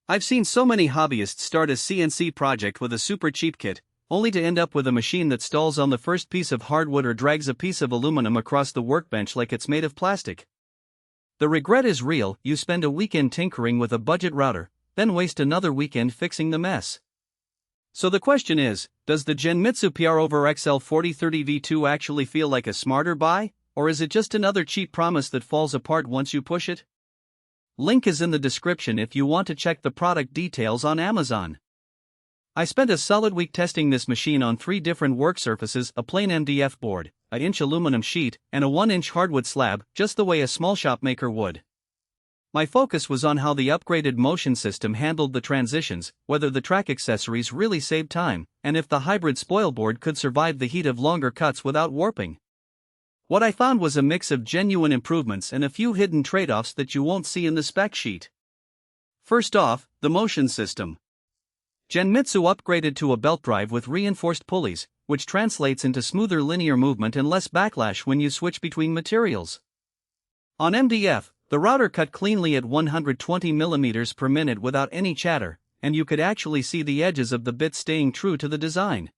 I've seen so many hobbyists start a CNC project with a super cheap kit, only to end up with a machine that stalls on the first piece of hardwood or drags a piece of aluminum across the workbench like it's made of plastic. The regret is real. You spend a weekend tinkering with a budget router, then waste another weekend fixing the mess. So the question is, does the Genmitsu PROVerXL 4030 V2 actually feel like a smarter buy, or is it just another cheap promise that falls apart once you push it? Link is in the description if you want to check the product details on Amazon. I spent a solid week testing this machine on 3 different work surfaces: a plain MDF board, a 1-inch aluminum sheet, and a 1-inch hardwood slab, just the way a small shop maker would. My focus was on how the upgraded motion system handled the transitions, whether the track accessories really saved time, and if the hybrid Spoilboard could survive the heat of longer cuts without warping. What I found was a mix of genuine improvements and a few hidden trade-offs that you won't see in the spec sheet. First off, the motion system. Genmitsu upgraded to a belt drive with reinforced pulleys, which translates into smoother linear movement and less backlash when you switch between materials. On MDF, the router cut cleanly at 120 mm per minute without any chatter, and you could actually see the edges of the bit staying true to the design.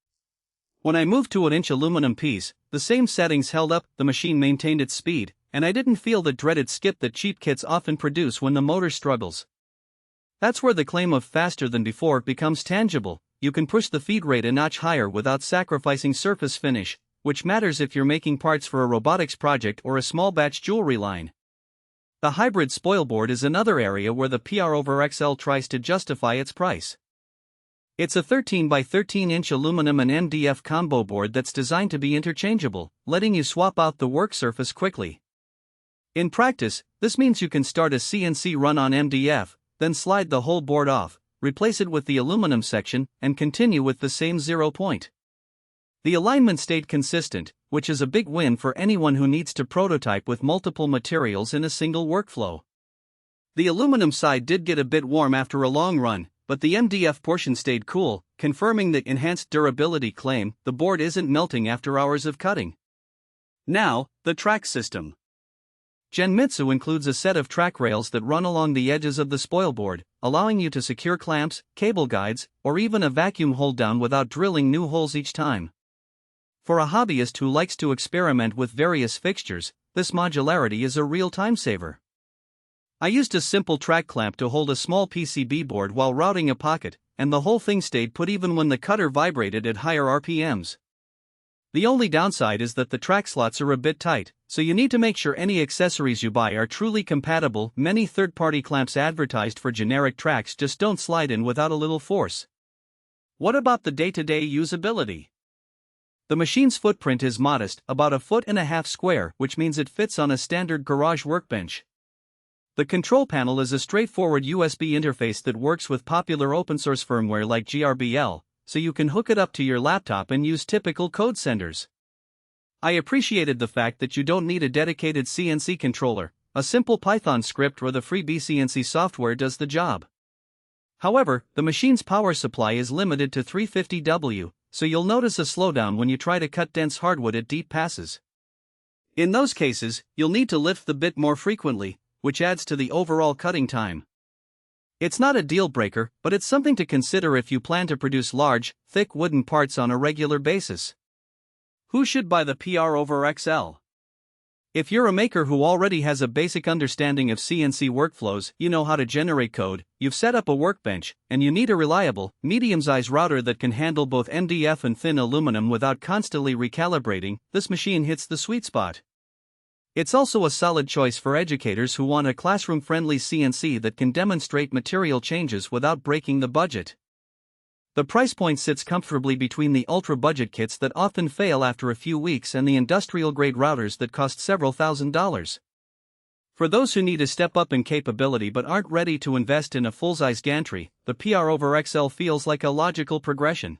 When I moved to an 1-inch aluminum piece, the same settings held up, the machine maintained its speed, and I didn't feel the dreaded skip that cheap kits often produce when the motor struggles. That's where the claim of faster than before becomes tangible. You can push the feed rate a notch higher without sacrificing surface finish, which matters if you're making parts for a robotics project or a small batch jewelry line. The hybrid Spoilboard is another area where the PROVerXL tries to justify its price. It's a 13 by 13-inch aluminum and MDF combo board that's designed to be interchangeable, letting you swap out the work surface quickly. In practice, this means you can start a CNC run on MDF, then slide the whole board off, replace it with the aluminum section, and continue with the same 0 point. The alignment stayed consistent, which is a big win for anyone who needs to prototype with multiple materials in a single workflow. The aluminum side did get a bit warm after a long run, but the MDF portion stayed cool, confirming the enhanced durability claim. The board isn't melting after hours of cutting. Now, the track system. Genmitsu includes a set of track rails that run along the edges of the Spoilboard, allowing you to secure clamps, cable guides, or even a vacuum hold down without drilling new holes each time. For a hobbyist who likes to experiment with various fixtures, this modularity is a real time saver. I used a simple track clamp to hold a small PCB board while routing a pocket, and the whole thing stayed put even when the cutter vibrated at higher RPMs. The only downside is that the track slots are a bit tight, so you need to make sure any accessories you buy are truly compatible. Many third-party clamps advertised for generic tracks just don't slide in without a little force. What about the day-to-day usability? The machine's footprint is modest, about 1.5 feet square, which means it fits on a standard garage workbench. The control panel is a straightforward USB interface that works with popular open-source firmware like GRBL, so you can hook it up to your laptop and use typical code senders. I appreciated the fact that you don't need a dedicated CNC controller. A simple Python script or the free CNC software does the job. However, the machine's power supply is limited to 350W, so you'll notice a slowdown when you try to cut dense hardwood at deep passes. In those cases, you'll need to lift the bit more frequently, which adds to the overall cutting time. It's not a deal breaker, but it's something to consider if you plan to produce large, thick wooden parts on a regular basis. Who should buy the PROVerXL? If you're a maker who already has a basic understanding of CNC workflows, you know how to generate code, you've set up a workbench, and you need a reliable, medium-sized router that can handle both MDF and thin aluminum without constantly recalibrating, this machine hits the sweet spot. It's also a solid choice for educators who want a classroom-friendly CNC that can demonstrate material changes without breaking the budget. The price point sits comfortably between the ultra-budget kits that often fail after a few weeks and the industrial-grade routers that cost several $1,000s. For those who need a step up in capability but aren't ready to invest in a full-size gantry, the PROVerXL feels like a logical progression.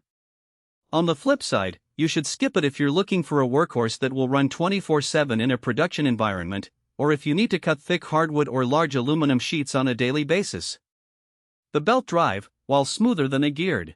On the flip side, you should skip it if you're looking for a workhorse that will run 24/7 in a production environment, or if you need to cut thick hardwood or large aluminum sheets on a daily basis. The belt drive, while smoother than a geared